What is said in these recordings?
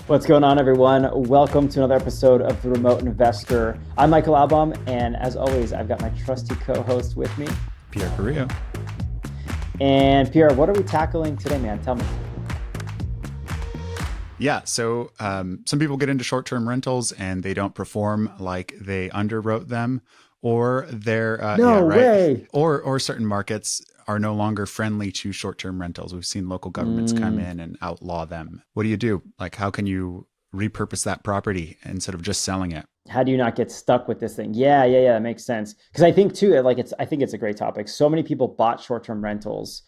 What's going on, everyone? Welcome to another episode of The Remote Investor. I'm Michael Albom, and as always, I've got my trusty co-host with me, Pierre Carrillo. And Pierre, what are we tackling today, man? Tell me. Yeah, so some people get into short-term rentals and they don't perform like they underwrote them, or they're way. or certain markets are no longer friendly to short-term rentals. We've seen local governments come in and outlaw them. What do you do? Like, how can you repurpose that property instead of just selling it? How do you not get stuck with this thing? Yeah, that makes sense. Because I think too, I think it's a great topic. So many people bought short-term rentals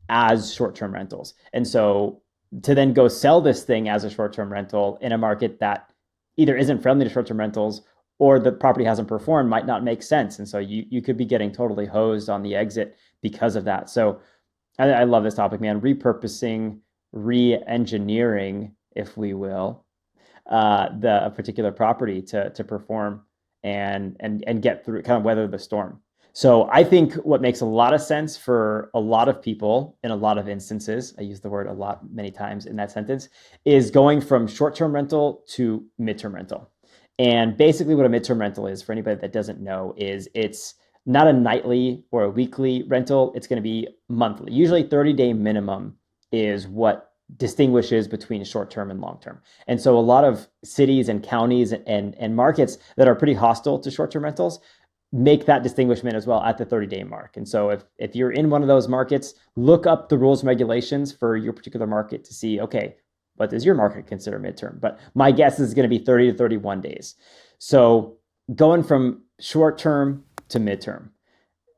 as short-term rentals, and so to then go sell this thing as a short-term rental in a market that either isn't friendly to short-term rentals or the property hasn't performed might not make sense. And so you could be getting totally hosed on the exit because of that. So I love this topic, man. Repurposing, re-engineering, if we will, the particular property to perform and get through, kind of weather the storm. So I think what makes a lot of sense for a lot of people in a lot of instances, I use the word a lot many times in that sentence, is going from short-term rental to midterm rental. And basically what a midterm rental is, for anybody that doesn't know, is it's not a nightly or a weekly rental. It's going to be monthly. Usually 30-day minimum is what distinguishes between short-term and long-term. And so a lot of cities and counties and markets that are pretty hostile to short-term rentals make that distinguishment as well at the 30-day mark. And so if you're in one of those markets, look up the rules and regulations for your particular market to see, okay, what does your market consider midterm? But my guess is going to be 30 to 31 days. So going from short-term to midterm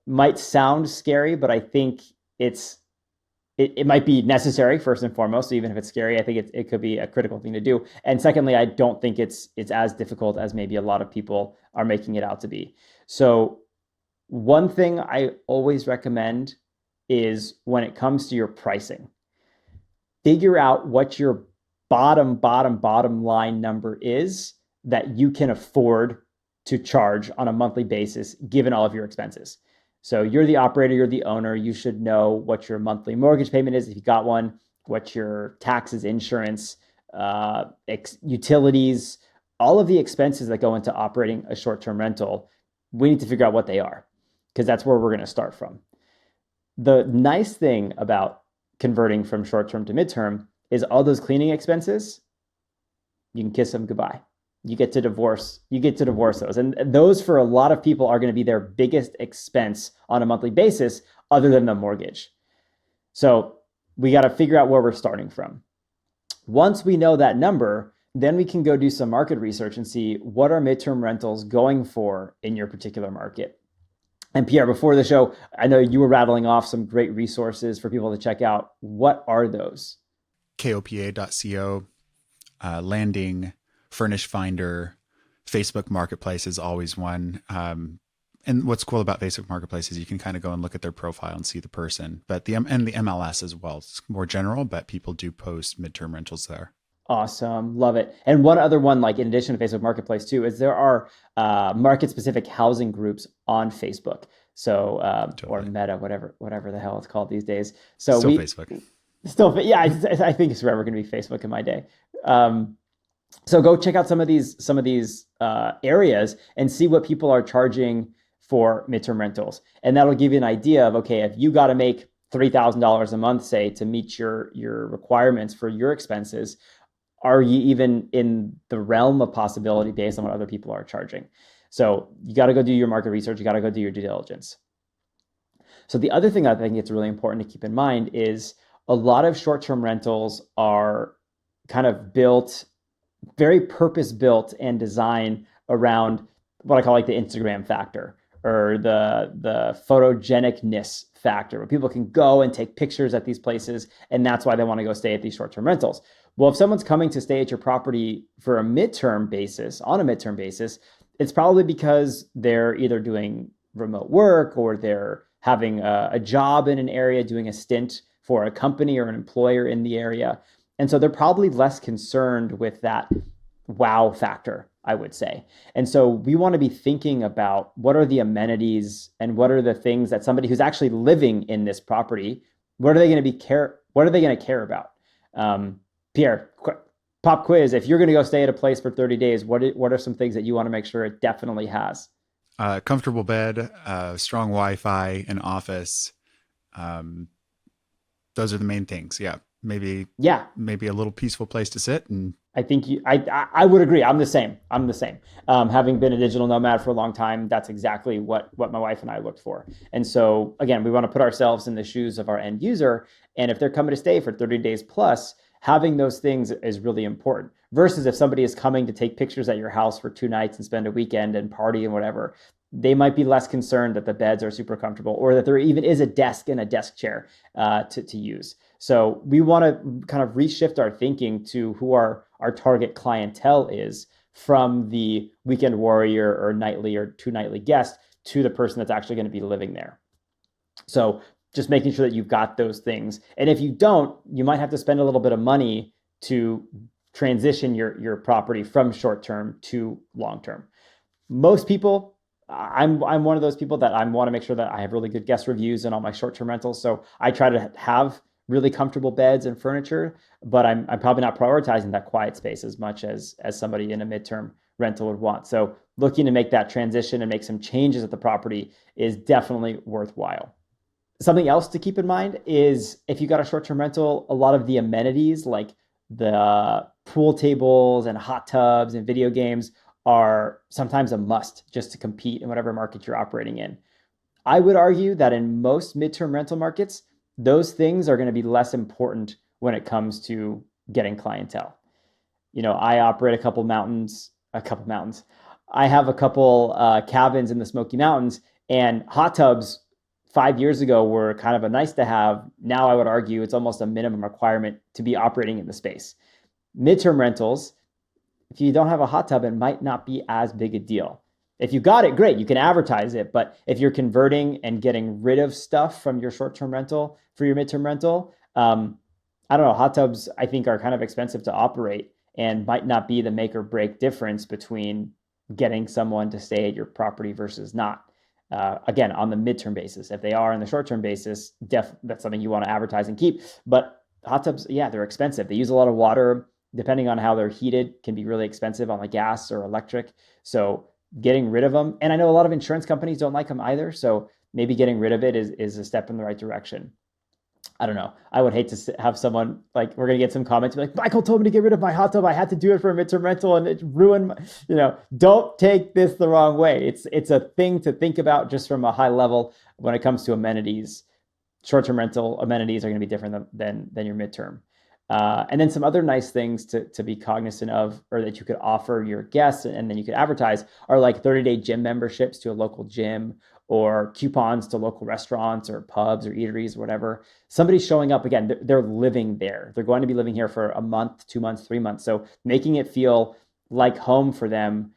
might sound scary, but I think it might be necessary first and foremost. So even if it's scary, I think it could be a critical thing to do. And secondly, I don't think it's as difficult as maybe a lot of people are making it out to be. So one thing I always recommend is when it comes to your pricing, figure out what your bottom line number is that you can afford to charge on a monthly basis, given all of your expenses. So you're the operator, you're the owner, you should know what your monthly mortgage payment is if you got one, what your taxes, insurance, utilities, all of the expenses that go into operating a short-term rental. We need to figure out what they are, because that's where we're going to start from. The nice thing about converting from short-term to midterm is all those cleaning expenses, you can kiss them goodbye. You get to divorce those. And those for a lot of people are going to be their biggest expense on a monthly basis other than the mortgage. So we got to figure out where we're starting from. Once we know that number, then we can go do some market research and see what are midterm rentals going for in your particular market. And Pierre, before the show, I know you were rattling off some great resources for people to check out. What are those? KOPA.co, Landing, Furnish Finder, Facebook Marketplace is always one. And what's cool about Facebook Marketplace is you can kind of go and look at their profile and see the person, but the MLS as well. It's more general, but people do post midterm rentals there. Awesome. Love it. And one other one, like in addition to Facebook Marketplace too, is there are market-specific housing groups on Facebook. So, totally. Or Meta, whatever the hell it's called these days. So Still Facebook. Yeah, I think it's forever going to be Facebook in my day. So go check out some of these areas and see what people are charging for midterm rentals. And that'll give you an idea of, okay, if you got to make $3,000 a month, say, to meet your requirements for your expenses, are you even in the realm of possibility based on what other people are charging? So you got to go do your market research. You got to go do your due diligence. So the other thing I think it's really important to keep in mind is a lot of short-term rentals are kind of very purpose-built and designed around what I call like the Instagram factor, or the photogenicness factor, where people can go and take pictures at these places, and that's why they want to go stay at these short-term rentals. Well, if someone's coming to stay at your property on a midterm basis, it's probably because they're either doing remote work or they're having a job in an area, doing a stint for a company or an employer in the area. And so they're probably less concerned with that wow factor, I would say. And so we want to be thinking about what are the amenities and what are the things that somebody who's actually living in this property, what are they going to care about? Pierre, pop quiz. If you're going to go stay at a place for 30 days, what are some things that you want to make sure it definitely has? Comfortable bed, strong Wi-Fi, an office. Um, those are the main things. Yeah, Yeah, maybe a little peaceful place to sit and I think I would agree. I'm the same. I'm the same. Having been a digital nomad for a long time, that's exactly what my wife and I looked for. And so again, we want to put ourselves in the shoes of our end user. And if they're coming to stay for 30 days plus, having those things is really important. Versus if somebody is coming to take pictures at your house for 2 nights and spend a weekend and party and whatever, they might be less concerned that the beds are super comfortable or that there even is a desk and a desk chair to use. So we want to kind of reshift our thinking to who our target clientele is, from the weekend warrior or nightly or 2 nightly guest to the person that's actually going to be living there. So just making sure that you've got those things. And if you don't, you might have to spend a little bit of money to transition your property from short term to long term. Most people, I'm one of those people that I want to make sure that I have really good guest reviews in all my short-term rentals. So I try to have really comfortable beds and furniture, but I'm probably not prioritizing that quiet space as much as somebody in a midterm rental would want. So looking to make that transition and make some changes at the property is definitely worthwhile. Something else to keep in mind is if you got a short-term rental, a lot of the amenities like the pool tables and hot tubs and video games are sometimes a must just to compete in whatever market you're operating in. I would argue that in most midterm rental markets, those things are going to be less important when it comes to getting clientele. I operate a couple mountains. I have a couple cabins in the Smoky Mountains, and hot tubs 5 years ago were kind of a nice to have. Now I would argue it's almost a minimum requirement to be operating in the space. Midterm rentals, if you don't have a hot tub, it might not be as big a deal. If you got it, great, you can advertise it. But if you're converting and getting rid of stuff from your short-term rental for your midterm rental, I don't know, hot tubs I think are kind of expensive to operate and might not be the make or break difference between getting someone to stay at your property versus not. Again, on the midterm basis. If they are on the short-term basis, that's something you want to advertise and keep. But hot tubs, yeah, they're expensive. They use a lot of water. Depending on how they're heated, can be really expensive on the gas or electric. So getting rid of them, and I know a lot of insurance companies don't like them either. So maybe getting rid of it is a step in the right direction. I don't know. I would hate to have someone like, we're going to get some comments like, Michael told me to get rid of my hot tub. I had to do it for a midterm rental and it ruined don't take this the wrong way. It's a thing to think about just from a high level when it comes to amenities. Short-term rental amenities are going to be different than your midterm. And then some other nice things to be cognizant of, or that you could offer your guests and then you could advertise, are like 30-day gym memberships to a local gym, or coupons to local restaurants or pubs or eateries or whatever. Somebody's showing up, again, they're living there. They're going to be living here for a month, 2 months, 3 months. So making it feel like home for them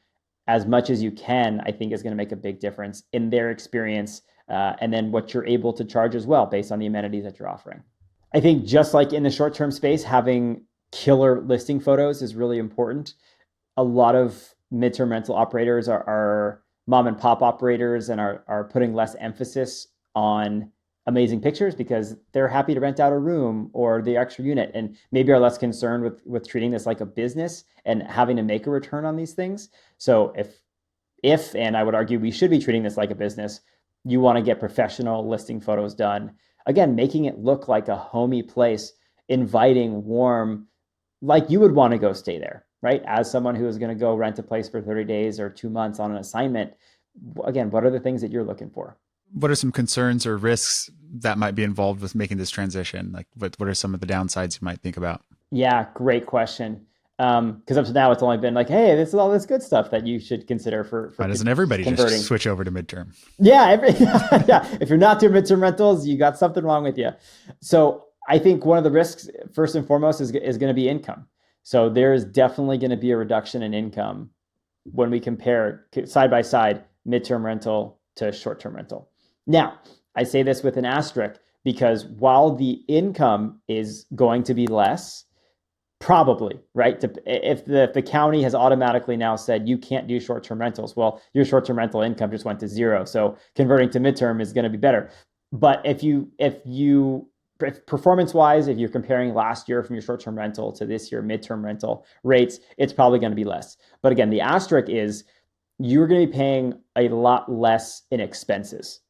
as much as you can, I think is going to make a big difference in their experience. And then what you're able to charge as well based on the amenities that you're offering. I think just like in the short-term space, having killer listing photos is really important. A lot of midterm rental operators are mom and pop operators and are putting less emphasis on amazing pictures because they're happy to rent out a room or the extra unit, and maybe are less concerned with treating this like a business and having to make a return on these things. So if and I would argue we should be treating this like a business, you want to get professional listing photos done. Again, making it look like a homey place, inviting, warm, like you would want to go stay there, right? As someone who is going to go rent a place for 30 days or 2 months on an assignment, again, what are the things that you're looking for? what are some concerns or risks that might be involved with making this transition? Like what are some of the downsides you might think about? Yeah, great question. Because up to now it's only been like, hey, this is all this good stuff that you should consider for Why doesn't everybody converting. just switch over to midterm? Yeah, yeah. If you're not doing midterm rentals, you got something wrong with you. So I think one of the risks, first and foremost, is going to be income. So there's definitely going to be a reduction in income when we compare side by side midterm rental to short-term rental. Now, I say this with an asterisk because while the income is going to be less, probably, right? If the county has automatically now said you can't do short-term rentals, well, your short-term rental income just went to zero. So converting to midterm is going to be better. But if you performance wise, if you're comparing last year from your short term rental to this year midterm rental rates, it's probably going to be less. But again, the asterisk is you're going to be paying a lot less in expenses.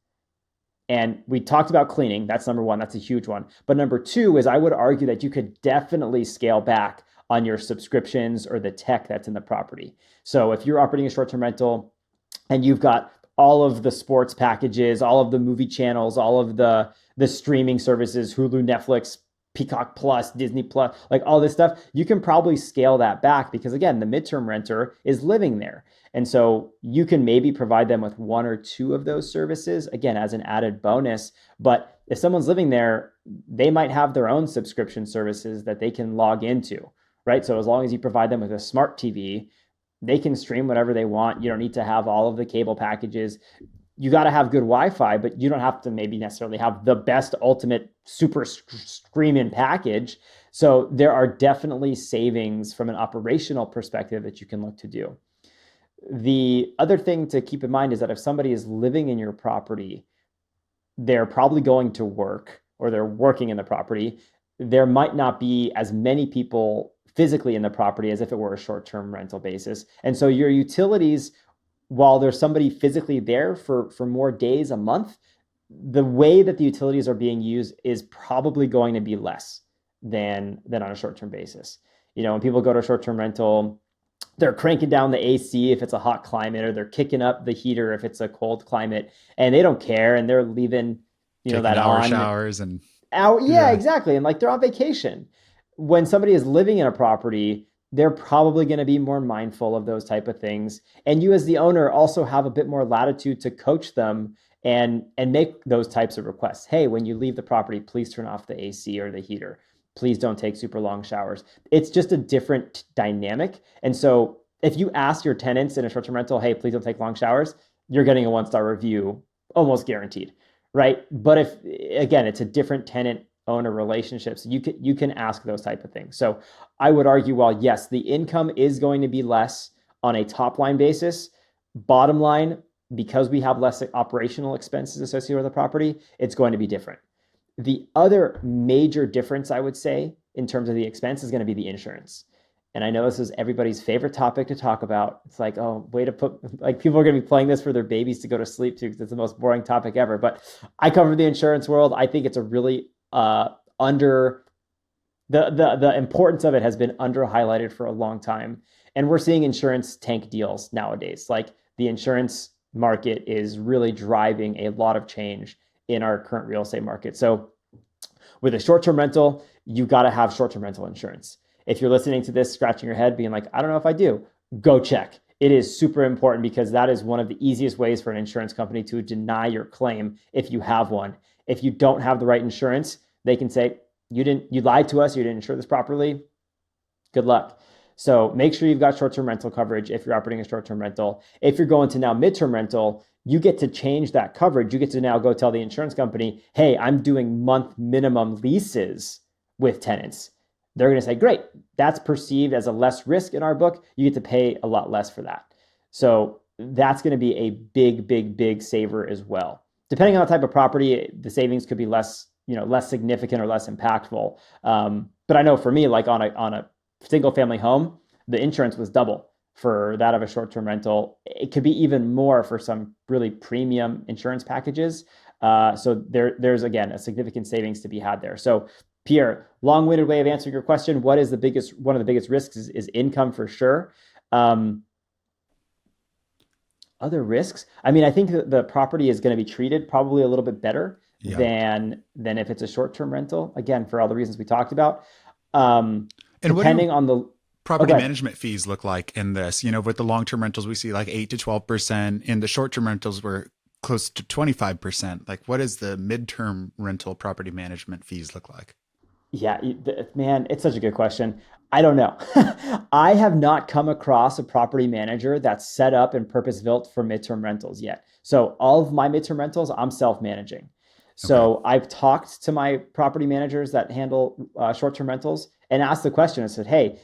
And we talked about cleaning. That's number one. That's a huge one. But number two is I would argue that you could definitely scale back on your subscriptions or the tech that's in the property. So if you're operating a short-term rental and you've got all of the sports packages, all of the movie channels, all of the streaming services, Hulu, Netflix, Peacock Plus, Disney Plus, like all this stuff, you can probably scale that back because again, the midterm renter is living there. And so you can maybe provide them with one or two of those services, again, as an added bonus. But if someone's living there, they might have their own subscription services that they can log into, right? So as long as you provide them with a smart TV, they can stream whatever they want. You don't need to have all of the cable packages. You got to have good Wi-Fi, but you don't have to maybe necessarily have the best ultimate super screaming package. So there are definitely savings from an operational perspective that you can look to do. The other thing to keep in mind is that if somebody is living in your property, they're probably going to work or they're working in the property. There might not be as many people physically in the property as if it were a short-term rental basis. And so your utilities, while there's somebody physically there for more days a month, the way that the utilities are being used is probably going to be less than on a short-term basis. You know, when people go to a short-term rental, they're cranking down the AC if it's a hot climate, or they're kicking up the heater if it's a cold climate, and they don't care, and they're leaving, Taking that hour on. showers and Out, yeah, yeah. exactly. And like they're on vacation. When somebody is living in a property, they're probably going to be more mindful of those type of things. And you as the owner also have a bit more latitude to coach them and make those types of requests. Hey, when you leave the property, please turn off the AC or the heater. Please don't take super long showers. It's just a different dynamic. And so if you ask your tenants in a short-term rental, hey, please don't take long showers, you're getting a one-star review almost guaranteed, right? But if, again, it's a different tenant owner relationship, so you can ask those type of things. So I would argue, while yes, the income is going to be less on a top line basis, bottom line, because we have less operational expenses associated with the property, it's going to be different. The other major difference, I would say, in terms of the expense is going to be the insurance. And I know this is everybody's favorite topic to talk about. It's like, oh, way to put, like, people are going to be playing this for their babies to go to sleep to because it's the most boring topic ever. But I cover the insurance world. I think it's a really under the importance of it has been under highlighted for a long time. And we're seeing insurance tank deals nowadays. Like, the insurance market is really driving a lot of change in our current real estate market. So with a short-term rental, you got to have short-term rental insurance. If you're listening to this, scratching your head, being like, I don't know if I do, go check. It is super important because that is one of the easiest ways for an insurance company to deny your claim if you have one. If you don't have the right insurance, they can say, you lied to us, you didn't insure this properly. Good luck. So make sure you've got short-term rental coverage if you're operating a short-term rental. If you're going to now midterm rental, you get to change that coverage. You get to now go tell the insurance company, hey, I'm doing month minimum leases with tenants. They're going to say, great, that's perceived as a less risk in our book. You get to pay a lot less for that. So that's going to be a big, big, big saver as well. Depending on the type of property, the savings could be less significant or less impactful. But I know for me, like on a single family home, the insurance was double for that of a short-term rental. It could be even more for some really premium insurance packages. So there's, again, a significant savings to be had there. So Pierre, long-winded way of answering your question. One of the biggest risks is income for sure. Other risks, I mean, I think that the property is going to be treated probably a little bit better Yeah. than if it's a short-term rental. Again, for all the reasons we talked about. And what do Depending on the property okay, management fees look like in this? You know, with the long-term rentals, we see like 8 to 12%. In the short-term rentals, we're close to 25%. Like, what does the midterm rental property management fees look like? yeah, man, it's such a good question. I don't know. I have not come across a property manager that's set up and purpose built for midterm rentals yet. So all of my midterm rentals, I'm self-managing. Okay. So I've talked to my property managers that handle short-term rentals and asked the question and said, hey,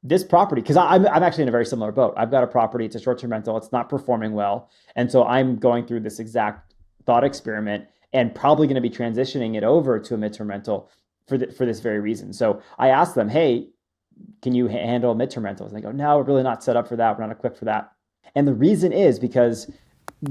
this property, because I'm actually in a very similar boat. I've got a property, it's a short-term rental, it's not performing well. And so I'm going through this exact thought experiment. and probably going to be transitioning it over to a midterm rental for this very reason. So I asked them, hey, can you handle midterm rentals? And they go, no, we're really not set up for that. We're not equipped for that. And the reason is because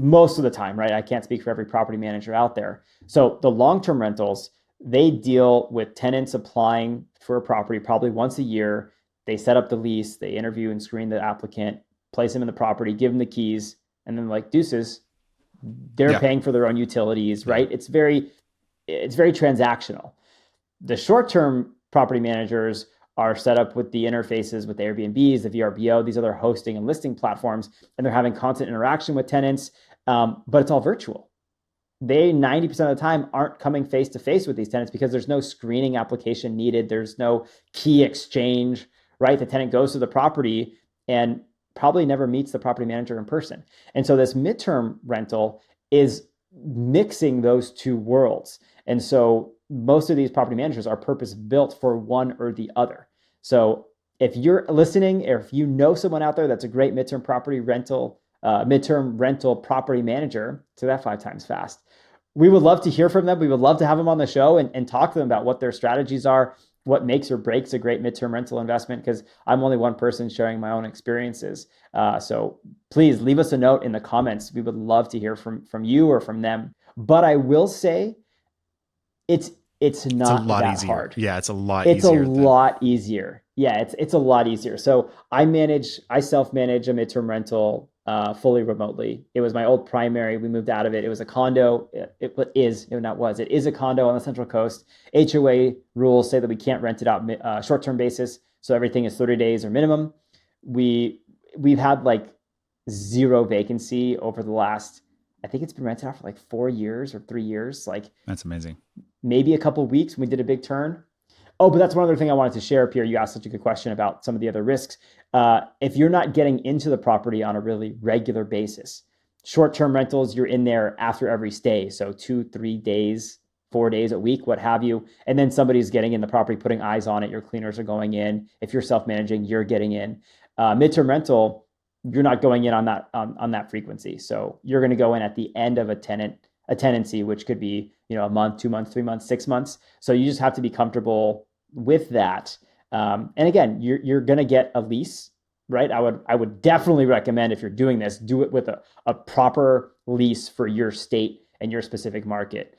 most of the time, right? I can't speak for every property manager out there. So the long-term rentals, they deal with tenants applying for a property probably once a year. They set up the lease, they interview and screen the applicant, place them in the property, give them the keys, and then like deuces, they're Yeah. paying for their own utilities, Yeah. right? It's very transactional. The short-term property managers are set up with the interfaces with the Airbnbs, the VRBO, these other hosting and listing platforms, and they're having constant interaction with tenants, but it's all virtual. They 90% of the time aren't coming face to face with these tenants because there's no screening application needed. There's no key exchange, right? The tenant goes to the property and probably never meets the property manager in person. And so this midterm rental is mixing those two worlds. And so most of these property managers are purpose built for one or the other. So if you're listening, or if you know someone out there that's a great midterm rental property manager, to that 5 times fast, we would love to hear from them. We would love to have them on the show and talk to them about what their strategies are, what makes or breaks a great midterm rental investment, because I'm only one person sharing my own experiences. So please leave us a note in the comments. We would love to hear from you or from them. But I will say it's it's It's a not lot that easier. hard. Yeah, it's a lot It's a easier than lot easier. Yeah, it's a lot easier. So I self-manage a midterm rental fully remotely. It was my old primary. We moved out of it. It was a condo. It is a condo on the Central Coast. HOA rules say that we can't rent it out short-term basis. So everything is 30 days or minimum. We we've had like zero vacancy over the last, I think it's been rented out for like 4 years or 3 years. Like that's amazing. maybe a couple of weeks when we did a big turn. Oh, but that's one other thing I wanted to share up here. You asked such a good question about some of the other risks. If you're not getting into the property on a really regular basis, short-term rentals, you're in there after every stay. So 2, 3 days, 4 days a week, what have you. And then somebody's getting in the property, putting eyes on it. Your cleaners are going in. If you're self-managing, you're getting in. Midterm rental, you're not going in on that frequency. So you're going to go in at the end of a tenancy, which could be, a month, 2 months, 3 months, 6 months. So you just have to be comfortable with that. And again, you're going to get a lease, right? I would definitely recommend, if you're doing this, do it with a proper lease for your state and your specific market.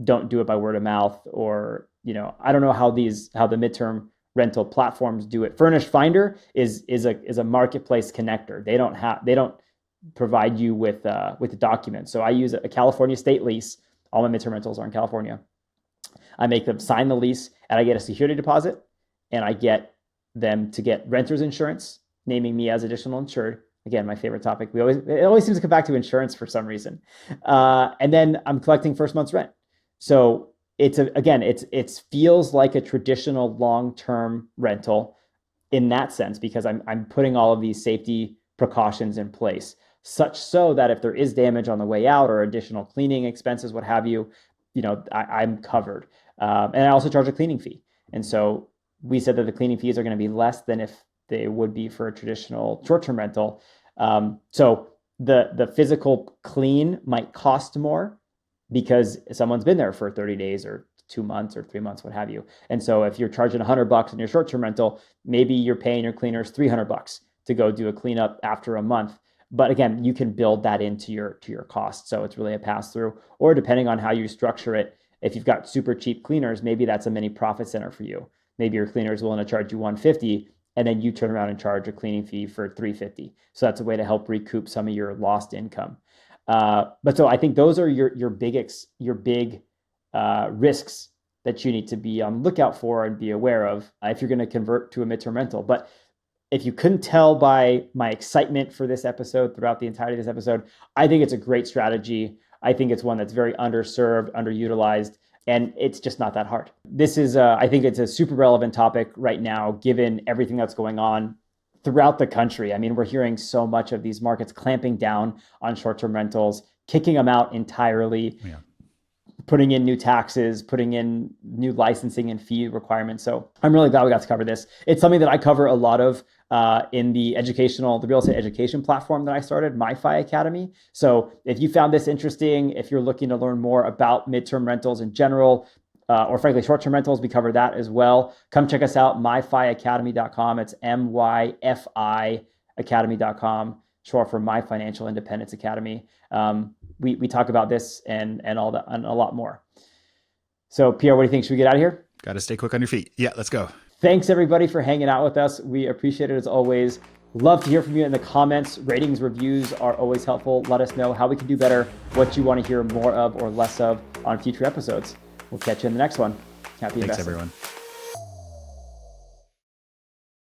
Don't do it by word of mouth, or, I don't know how the midterm rental platforms do it. Furnished Finder is a marketplace connector. They don't provide you with the documents. So I use a California state lease. All my midterm rentals are in California. I make them sign the lease, and I get a security deposit, and I get them to get renter's insurance, naming me as additional insured. Again, my favorite topic. It always seems to come back to insurance for some reason. And then I'm collecting first month's rent. So it feels like a traditional long-term rental in that sense, because I'm putting all of these safety precautions in place, such so that if there is damage on the way out or additional cleaning expenses, what have you, I'm covered. And I also charge a cleaning fee. And so we said that the cleaning fees are going to be less than if they would be for a traditional short-term rental. So the physical clean might cost more because someone's been there for 30 days or 2 months or 3 months, what have you. And so if you're charging $100 in your short-term rental, maybe you're paying your cleaners $300 to go do a cleanup after a month. But again, you can build that into your cost. So it's really a pass through, or depending on how you structure it, if you've got super cheap cleaners, maybe that's a mini profit center for you. Maybe your cleaner is willing to charge you $150, and then you turn around and charge a cleaning fee for $350. So that's a way to help recoup some of your lost income. But so I think those are your big risks that you need to be on the lookout for and be aware of if you're going to convert to a midterm rental. But if you couldn't tell by my excitement for this episode throughout the entirety of this episode, I think it's a great strategy. I think it's one that's very underserved, underutilized, and it's just not that hard. I think it's a super relevant topic right now, given everything that's going on throughout the country. I mean, we're hearing so much of these markets clamping down on short-term rentals, kicking them out entirely. Yeah. Putting in new taxes, putting in new licensing and fee requirements. So I'm really glad we got to cover this. It's something that I cover a lot of in the real estate education platform that I started, MyFi Academy. So if you found this interesting, if you're looking to learn more about midterm rentals in general, or frankly, short-term rentals, we cover that as well. Come check us out, myfiacademy.com. It's MYFI Academy.com, short for My Financial Independence Academy. We talk about this and all that and a lot more. So Pierre, what do you think? Should we get out of here? Got to stay quick on your feet. Yeah, let's go. Thanks everybody for hanging out with us. We appreciate it as always. Love to hear from you in the comments. Ratings, reviews are always helpful. Let us know how we can do better, what you want to hear more of or less of on future episodes. We'll catch you in the next one. Happy investing. Thanks, everyone.